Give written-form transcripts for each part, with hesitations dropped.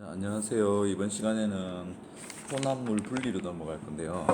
네, 안녕하세요. 이번 시간에는 혼합물 분리로 넘어갈 건데요.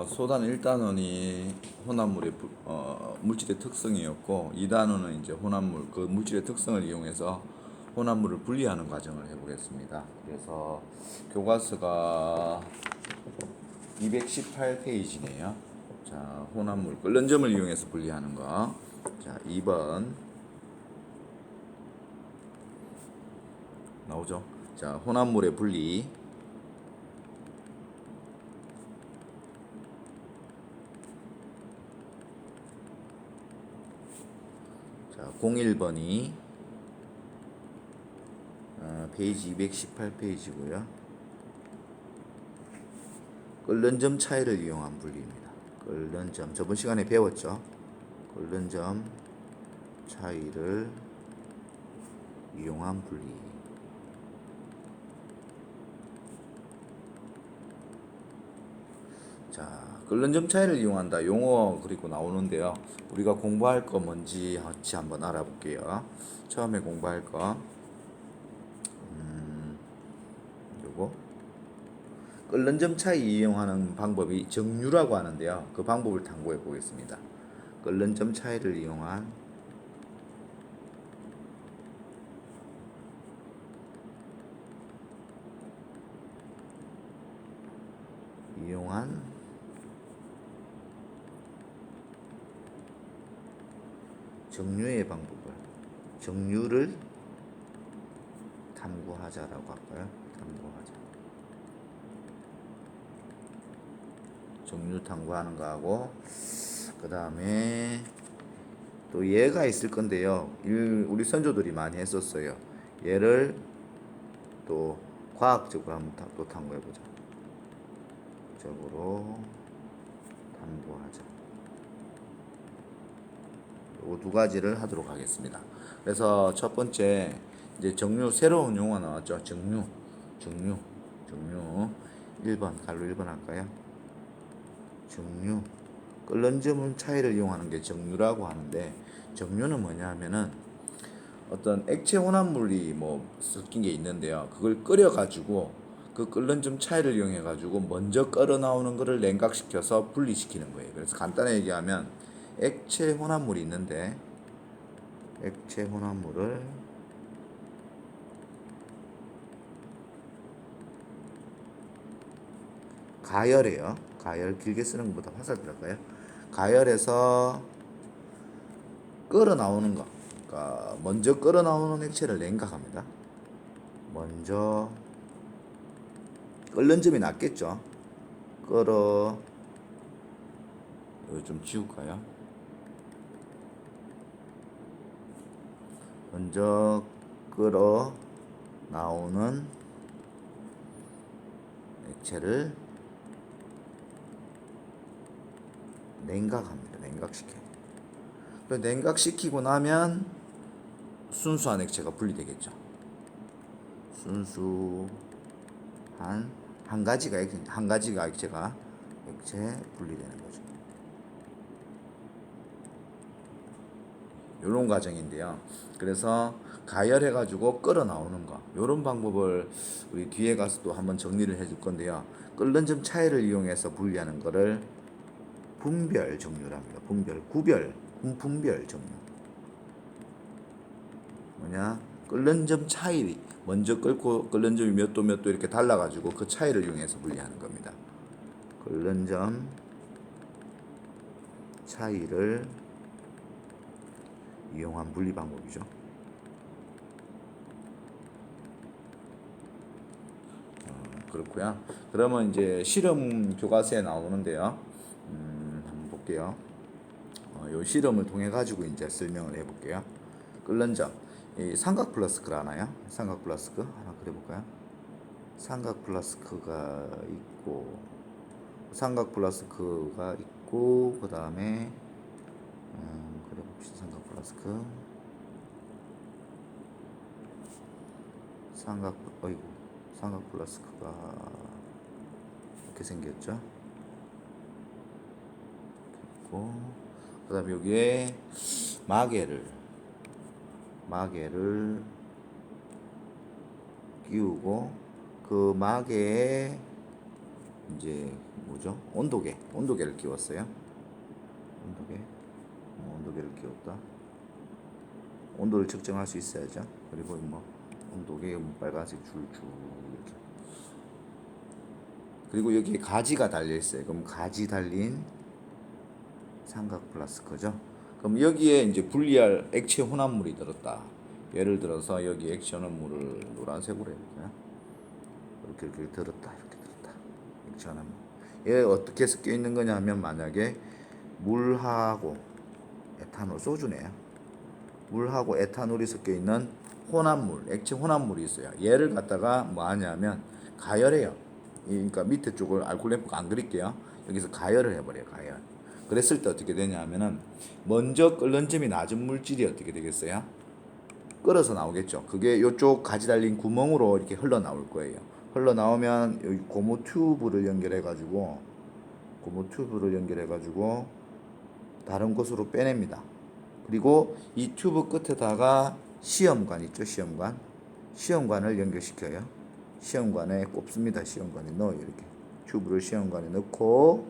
소단 1단원이 혼합물의 물질의 특성이었고, 2단원은 이제 혼합물, 그 물질의 특성을 이용해서 혼합물을 분리하는 과정을 해보겠습니다. 그래서 교과서가 218페이지네요. 자, 혼합물 끓는 점을 이용해서 분리하는 거. 자, 2번 나오죠? 자, 혼합물의 분리. 자, 01번이 페이지 218페이지고요. 끓는 점 차이를 이용한 분리입니다. 끓는 점, 저번 시간에 배웠죠? 끓는 점 차이를 이용한 분리. 자, 끓는 점 차이를 이용한다. 용어 그리고 나오는데요. 우리가 공부할 거 뭔지 같이 한번 알아볼게요. 처음에 공부할 거, 요거. 끓는 점 차이 이용하는 방법이 정류라고 하는데요. 그 방법을 탐구해 보겠습니다. 끓는 점 차이를 이용한 정류의 방법을, 정류를 탐구하자라고 할까요? 탐구하자. 정류 탐구하는 거하고, 그 다음에 또 얘가 있을 건데요. 우리 선조들이 많이 했었어요. 얘를 또 과학적으로 한번 또 탐구해보자. 적으로 탐구하자. 이 두 가지를 하도록 하겠습니다. 그래서 첫 번째 이제 정류, 새로운 용어 나왔죠. 정류. 1번 갈로 1번 할까요? 정류. 끓는 점 차이를 이용하는 게 정류라고 하는데, 정류는 뭐냐 하면은 어떤 액체 혼합물이 뭐 섞인 게 있는데요. 그걸 끓여 가지고 그 끓는 점 차이를 이용해 가지고 먼저 끓어 나오는 거를 냉각시켜서 분리시키는 거예요. 그래서 간단히 얘기하면 액체 혼합물이 있는데, 액체 혼합물을 가열해요. 가열, 길게 쓰는 것보다 화살표 할까요? 가열해서 끓어 나오는 거. 그러니까 먼저 끓어 나오는 액체를 냉각합니다. 먼저 끓는 점이 낫겠죠. 끓어, 이거 좀 지울까요? 먼저 끓어 나오는 액체를 냉각합니다. 냉각시켜요. 냉각시키고 나면 순수한 액체가 분리되겠죠. 순수한 한 가지가 액체가 분리되는 거죠. 이런 과정인데요. 그래서 가열해가지고 끓어 나오는 거, 이런 방법을 우리 뒤에 가서 또 한번 정리를 해줄 건데요. 끓는 점 차이를 이용해서 분리하는 거를 분별 정류랍니다. 분별 정류. 뭐냐? 끓는 점 차이, 먼저 끓고 끓는 점이 몇 도 몇 도 이렇게 달라가지고 그 차이를 이용해서 분리하는 겁니다. 끓는 점 차이를 이용한 분리 방법이죠. 그렇고요. 그러면 이제 실험 교과서에 나오는데요. 한번 볼게요. 이 실험을 통해 가지고 이제 설명을 해볼게요. 끓는 점, 이 삼각 플라스크를 아나요? 삼각 플라스크 하나 그려볼까요? 삼각 플라스크가 있고, 그 다음에 그려봅시다. 삼각 플라스크가 이렇게 생겼죠. 있고, 그 다음에 여기에 마개를 끼우고 그 마개에 이제 뭐죠? 온도계를 끼웠어요. 온도계를 끼웠다. 온도를 측정할 수 있어야죠. 그리고 뭐 온도계 빨간색 줄줄 이렇게. 그리고 여기에 가지가 달려 있어요. 그럼 가지 달린 삼각 플라스크죠. 그럼 여기에 이제 분리할 액체 혼합물이 들었다. 예를 들어서 여기 액체 혼합물을 노란색으로 해볼까요? 이렇게 들었다. 액체 혼합물. 얘 어떻게 섞여 있는 거냐 하면 만약에 물하고 에탄올, 소주네요. 물하고 에탄올이 섞여 있는 혼합물, 액체 혼합물이 있어요. 얘를 갖다가 뭐 하냐면 가열해요. 그러니까 밑에 쪽을 알코올 램프가 안 그릴게요. 여기서 가열을 해버려요. 가열. 그랬을 때 어떻게 되냐 하면은 먼저 끓는 점이 낮은 물질이 어떻게 되겠어요? 끓어서 나오겠죠. 그게 이쪽 가지 달린 구멍으로 이렇게 흘러나올 거예요. 흘러나오면 여기 고무 튜브를 연결해가지고 다른 곳으로 빼냅니다. 그리고 이 튜브 끝에다가 시험관 있죠. 시험관을 연결시켜요. 시험관에 꼽습니다. 시험관에 넣어요. 이렇게 튜브를 시험관에 넣고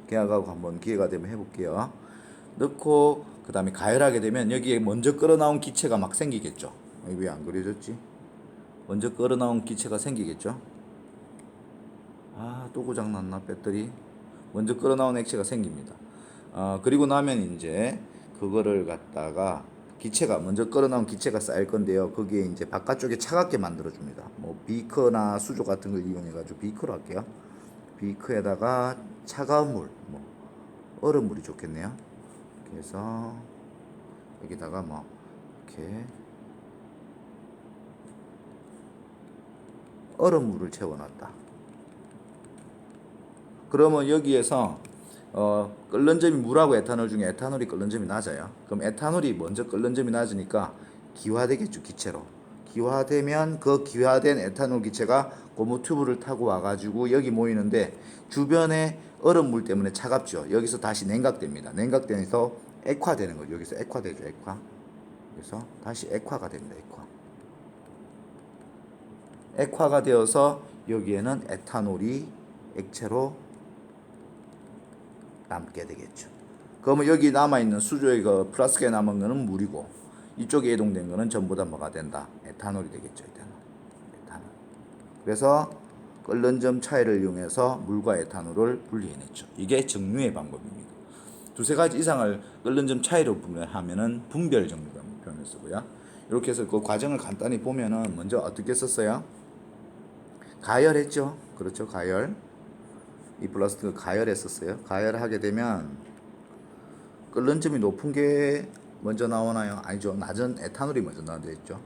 계약하고 한번 기회가 되면 해볼게요. 넣고 그 다음에 가열하게 되면 여기에 먼저 끓어나온 기체가 막 생기겠죠. 왜 안 그려졌지? 먼저 끓어나온 기체가 생기겠죠. 또 고장났나 배터리. 먼저 끓어나온 액체가 생깁니다. 그리고 나면 이제 그거를 갖다가 먼저 끓어나온 기체가 쌓일 건데요. 거기에 이제 바깥쪽에 차갑게 만들어줍니다. 뭐 비커나 수조 같은 걸 이용해가지고 비커로 할게요. 비커에다가 차가운 물, 뭐 얼음물이 좋겠네요. 그래서 여기다가 뭐 이렇게 얼음물을 채워놨다. 그러면 여기에서 끓는 점이 물하고 에탄올 중에 에탄올이 끓는 점이 낮아요. 그럼 에탄올이 먼저 끓는 점이 낮으니까 기화되겠죠, 기체로. 기화되면 그 기화된 에탄올 기체가 고무 튜브를 타고 와가지고 여기 모이는데 주변에 얼음물 때문에 차갑죠. 여기서 다시 냉각됩니다. 냉각되면서 액화되는 거죠. 여기서 액화되죠, 액화. 그래서 다시 액화가 됩니다, 액화. 액화가 되어서 여기에는 에탄올이 액체로 남게 되겠죠. 그러면 여기 남아있는 수조의 그 플라스크에 남은 거는 물이고 이쪽에 이동된 거는 전부 다 뭐가 된다? 에탄올이 되겠죠. 에탄올. 그래서 끓는 점 차이를 이용해서 물과 에탄올을 분리해냈죠. 이게 정류의 방법입니다. 두세 가지 이상을 끓는 점 차이로 분류하면은 분별 정류라는 표현을 쓰고요. 이렇게 해서 그 과정을 간단히 보면은 먼저 어떻게 썼어요? 가열했죠. 그렇죠. 가열. 이 플라스틱을 가열했었어요. 가열하게 되면 끓는 점이 높은 게 먼저 나오나요? 아니죠. 낮은 에탄올이 먼저 나오죠. 있죠.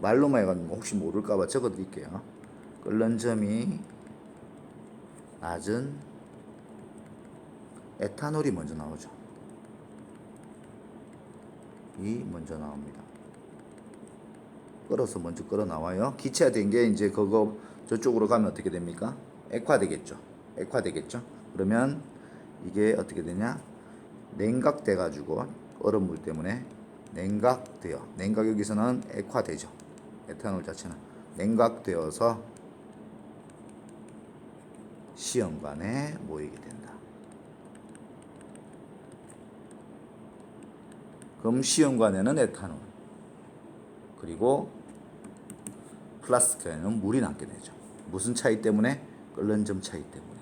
말로만 해가지고 혹시 모를까봐 적어드릴게요. 끓는 점이 낮은 에탄올이 먼저 나오죠. 이 먼저 나옵니다. 끓어서 먼저 끓어 나와요. 기체화된 게 이제 그거 저쪽으로 가면 어떻게 됩니까? 액화되겠죠. 그러면 이게 어떻게 되냐? 냉각돼 가지고 얼음물 때문에 냉각돼요. 냉각 여기서는 액화되죠. 에탄올 자체는 냉각되어서 시험관에 모이게 된다. 그럼 시험관에는 에탄올 그리고 플라스틱에는 물이 남게 되죠. 무슨 차이 때문에? 끓는 점 차이 때문에.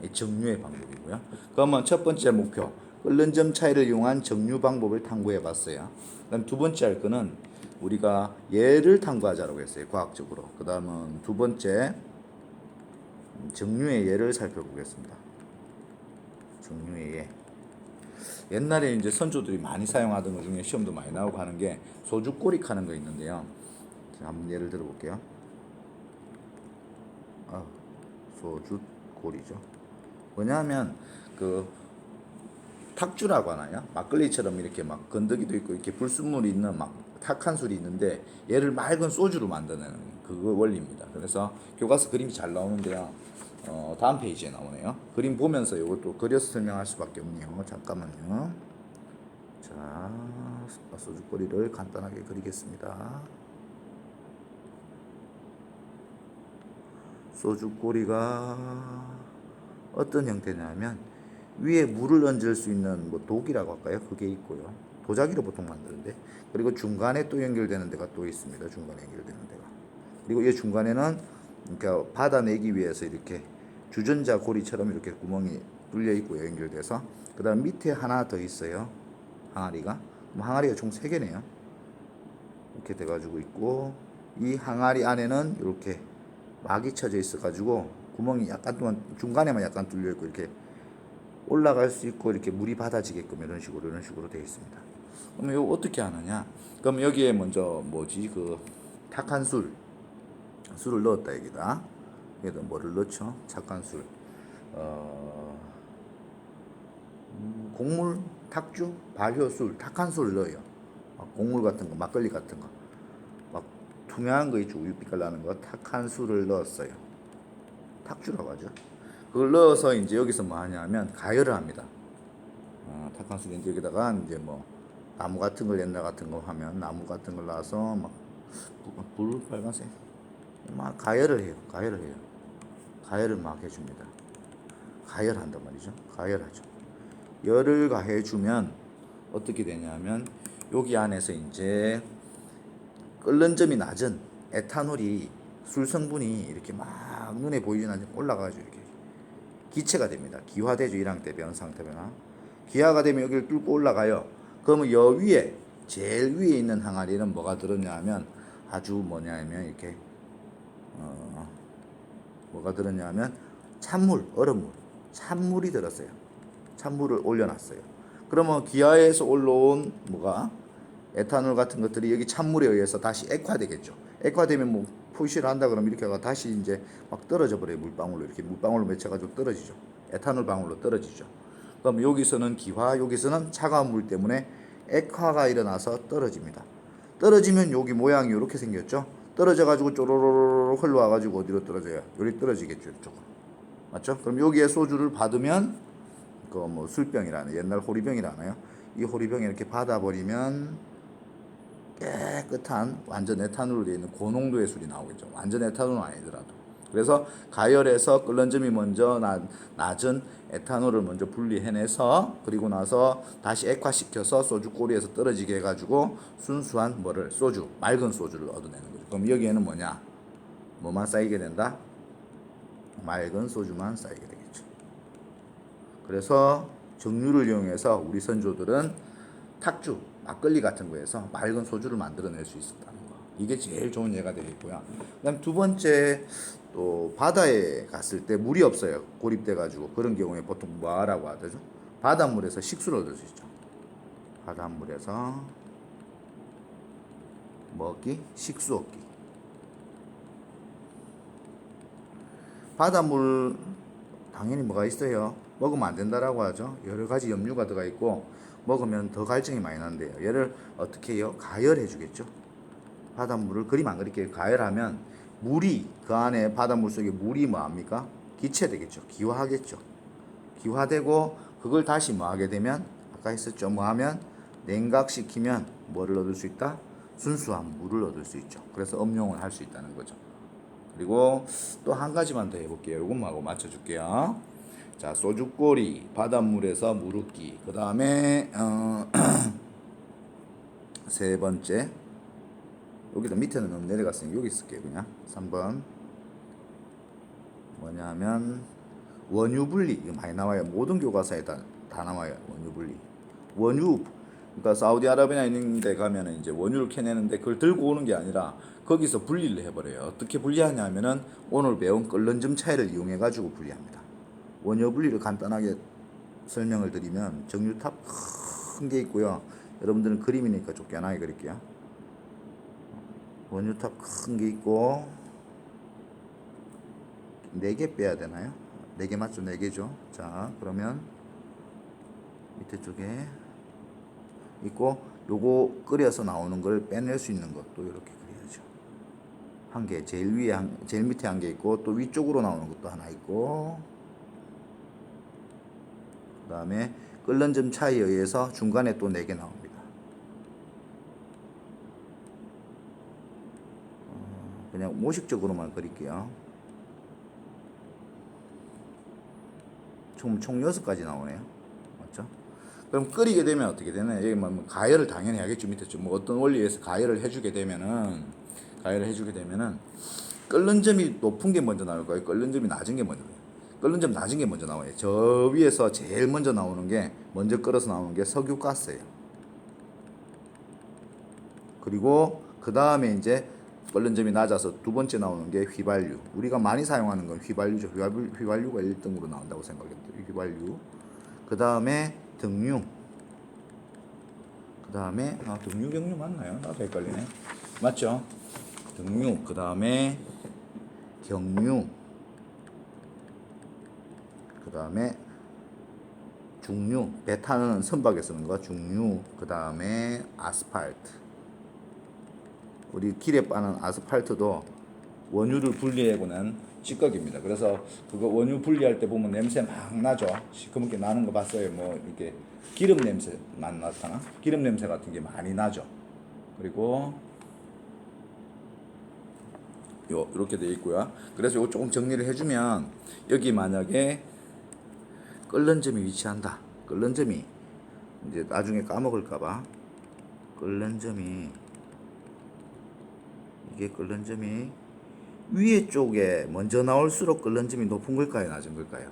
이 정류의 방법이고요. 그러면 첫 번째 목표, 끓는 점 차이를 이용한 정류 방법을 탐구해 봤어요. 그다음 두 번째 할 거는 우리가 예를 탐구하자라고 했어요. 과학적으로. 그다음은 두 번째 정류의 예를 살펴보겠습니다. 정류의 예. 옛날에 이제 선조들이 많이 사용하던 것 중에 시험도 많이 나오고 하는 게 소주꼬릭 하는 거 있는데요. 한번 예를 들어 볼게요. 소주꼬리죠. 뭐냐면 그 탁주라고 하나요? 막걸리처럼 이렇게 막 건더기도 있고 이렇게 불순물이 있는 막 탁한 술이 있는데 얘를 맑은 소주로 만드는 그거 원리입니다. 그래서 교과서 그림이 잘 나오는데요. 다음 페이지에 나오네요. 그림 보면서 이것도 그려서 설명할 수밖에 없네요. 잠깐만요. 자, 소주꼬리를 간단하게 그리겠습니다. 소주꼬리가 어떤 형태냐면 위에 물을 얹을 수 있는 뭐 독이라고 할까요? 그게 있고요. 도자기로 보통 만드는데, 그리고 중간에 또 연결되는 데가 또 있습니다. 중간에 연결되는 데가. 그리고 이 중간에는 그러니까 받아내기 위해서 이렇게 주전자 고리처럼 이렇게 구멍이 뚫려 있고요. 연결돼서. 그다음 밑에 하나 더 있어요. 항아리가. 항아리가 총 3개네요. 이렇게 돼가지고 있고, 이 항아리 안에는 이렇게 막이 쳐져 있어가지고 구멍이 약간 동안 중간에만 약간 뚫려 있고 이렇게 올라갈 수 있고 이렇게 물이 받아지게끔 이런 식으로 되어 있습니다. 그럼 이거 어떻게 하느냐? 그럼 여기에 먼저 뭐지 그 탁한 술을 넣었다 여기다. 여기다 뭐를 넣죠? 착한 술. 곡물, 탁주, 발효술, 탁한 술을 넣어요. 곡물 같은 거, 막걸리 같은 거, 막 투명한 거 있죠, 우유빛깔 나는 거, 탁한 술을 넣었어요. 탁주라고 하죠. 그걸 넣어서 이제 여기서 뭐 하냐면 가열을 합니다. 탁한 술 이제 여기다가 이제 뭐 나무 같은 걸 옛날 같은 거 하면 나무 같은 걸 놔서 막 불 빨간색 막 가열을 해요. 가열을 막 해줍니다. 가열한단 말이죠. 가열하죠. 열을 가해주면 어떻게 되냐면 여기 안에서 이제 끓는 점이 낮은 에탄올이 술 성분이 이렇게 막 눈에 보이진 않지만 올라가가지고 이렇게 기체가 됩니다. 기화되죠. 1항 때 변 상태 변화. 기화가 되면 여기를 뚫고 올라가요. 그러면 여 위에 제일 위에 있는 항아리는 뭐가 들었냐 하면 아주 뭐냐면 이렇게 뭐가 들었냐 하면 찬물, 얼음물, 찬물이 들었어요. 찬물을 올려놨어요. 그러면 기아에서 올라온 뭐가 에탄올 같은 것들이 여기 찬물에 의해서 다시 액화되겠죠. 액화되면 뭐 표시를 한다 그러면 이렇게 가 다시 이제 막 떨어져 버려요. 물방울로 이렇게 물방울로 맺혀가지고 떨어지죠. 에탄올 방울로 떨어지죠. 그럼 여기서는 기화, 여기서는 차가운 물 때문에 액화가 일어나서 떨어집니다. 떨어지면 여기 모양이 이렇게 생겼죠. 떨어져가지고 쪼로로로 흘러와가지고 어디로 떨어져요? 여기 떨어지겠죠. 이쪽으로. 맞죠? 그럼 여기에 소주를 받으면 그 뭐 술병이라는 옛날 호리병이라나요? 이 호리병에 이렇게 받아버리면 깨끗한 완전 에탄올로 되어 있는 고농도의 술이 나오겠죠. 완전 에탄올은 아니더라도. 그래서 가열해서 끓는 점이 먼저 낮은 에탄올을 먼저 분리해내서 그리고 나서 다시 액화시켜서 소주 꼬리에서 떨어지게 해가지고 순수한 뭐를 소주 맑은 소주를 얻어내는 거죠. 그럼 여기에는 뭐냐? 뭐만 쌓이게 된다? 맑은 소주만 쌓이게 되겠죠. 그래서 정류를 이용해서 우리 선조들은 탁주, 막걸리 같은 거에서 맑은 소주를 만들어낼 수 있었다는 거. 이게 제일 좋은 예가 되겠고요. 그다음 두 번째 또 바다에 갔을 때 물이 없어요. 고립돼 가지고 그런 경우에 보통 뭐라고 하죠? 바닷물에서 식수를 얻을 수 있죠. 바닷물에서 먹기, 식수 얻기. 바닷물 당연히 뭐가 있어요? 먹으면 안 된다라고 하죠. 여러 가지 염류가 들어가 있고 먹으면 더 갈증이 많이 나는데요. 얘를 어떻게 해요? 가열해 주겠죠. 바닷물을 그림 안 그릴게요. 가열하면 물이 그 안에 바닷물 속에 물이 뭐합니까? 기체되겠죠. 기화하겠죠. 기화되고 그걸 다시 뭐 하게 되면 아까 했었죠. 뭐 하면 냉각시키면 뭐를 얻을 수 있다? 순수한 물을 얻을 수 있죠. 그래서 음용을 할 수 있다는 거죠. 그리고 또 한 가지만 더 해볼게요. 이것만 맞춰줄게요. 자, 소주꼬리, 바닷물에서 무르기. 그 다음에 세 번째 여기다 밑에는 너무 내려갔으니 여기 쓸게요. 그냥 3번 뭐냐면 원유분리. 이거 많이 나와요. 모든 교과서에 다 나와요. 원유분리. 원유 그러니까 사우디아라비아에 있는 데 가면은 이제 원유를 캐내는데 그걸 들고 오는 게 아니라 거기서 분리를 해버려요. 어떻게 분리하냐면은 오늘 배운 끓는 점 차이를 이용해 가지고 분리합니다. 원유 분리를 간단하게 설명을 드리면 정유탑 큰 게 있고요. 여러분들은 그림이니까 쫓겨나게 그릴게요. 원유탑 큰 게 있고 4개 빼야 되나요? 4개 맞죠? 4개죠. 자, 그러면 밑에 쪽에 있고 요거 끓여서 나오는 걸 빼낼 수 있는 것도 이렇게 그려야죠. 한 개, 제일 위에 제일 밑에 한 개 있고 또 위쪽으로 나오는 것도 하나 있고 그 다음에 끓는 점 차이에 의해서 중간에 또 4개 나옵니다. 그냥 모식적으로만 그릴게요. 총 6가지 나오네요. 맞죠? 그럼 끓이게 되면 어떻게 되나요? 여기 뭐 가열을 당연히 하겠죠. 밑에 뭐 어떤 원리에서 가열을 해주게 되면은 끓는 점이 높은 게 먼저 나올 거예요. 끓는 점이 낮은 게 먼저 나와요. 끓는 점 낮은 게 먼저 나와요. 저 위에서 제일 먼저 나오는 게 먼저 끓어서 나오는 게 석유가스예요. 그리고 그 다음에 이제 끓는 점이 낮아서 두 번째 나오는 게 휘발유. 우리가 많이 사용하는 건 휘발유죠. 휘발유가 1등으로 나온다고 생각했어요. 휘발유. 그 다음에 등유. 그 다음에 등유 경유 맞나요? 나도 헷갈리네. 맞죠? 등유. 그 다음에 경유. 그 다음에 중유. 배 타는 선박에 쓰는 거 중유. 그 다음에 아스팔트. 우리 길에 빠는 아스팔트도 원유를 분리하고는 찌꺼기입니다. 그래서 그거 원유 분리할 때 보면 냄새 막 나죠. 시커멓게 나는 거 봤어요. 뭐 이렇게 기름 냄새만 나타나? 기름 냄새 같은 게 많이 나죠. 그리고 이렇게 돼 있고요. 그래서 이거 조금 정리를 해주면 여기 만약에 끓는 점이 위치한다. 끓는 점이 이제 나중에 까먹을까봐 끓는 점이 이게 끓는 점이 위에 쪽에 먼저 나올수록 끓는 점이 높은 걸까요? 낮은 걸까요?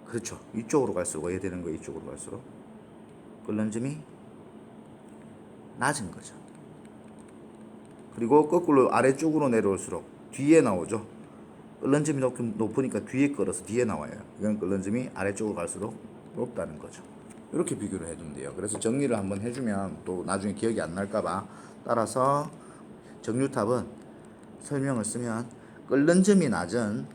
그렇죠. 이쪽으로 갈수록 어떻게 되는 거예요? 이쪽으로 갈수록 끓는 점이 낮은 거죠. 그리고 거꾸로 아래쪽으로 내려올수록 뒤에 나오죠. 끓는 점이 높으니까 뒤에 끓어서 뒤에 나와요. 이건 끓는 점이 아래쪽으로 갈수록 높다는 거죠. 이렇게 비교를 해주면 돼요. 그래서 정리를 한번 해주면 또 나중에 기억이 안 날까봐 따라서 정유탑은 설명을 쓰면 끓는 점이 낮은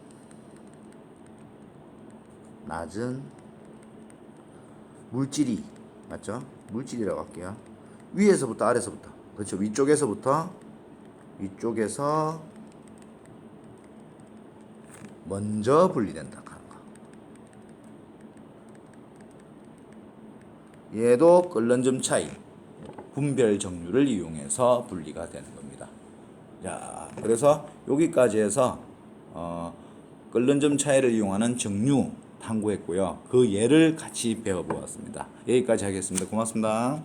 물질이 맞죠? 물질이라고 할게요. 위에서부터 아래서부터 그렇죠. 위쪽에서 먼저 분리된다 하는 거. 얘도 끓는 점 차이 분별 정류를 이용해서 분리가 되는 겁니다. 자, 그래서 여기까지 해서 끓는 점 차이를 이용하는 정류 탐구했고요. 그 예를 같이 배워보았습니다. 여기까지 하겠습니다. 고맙습니다.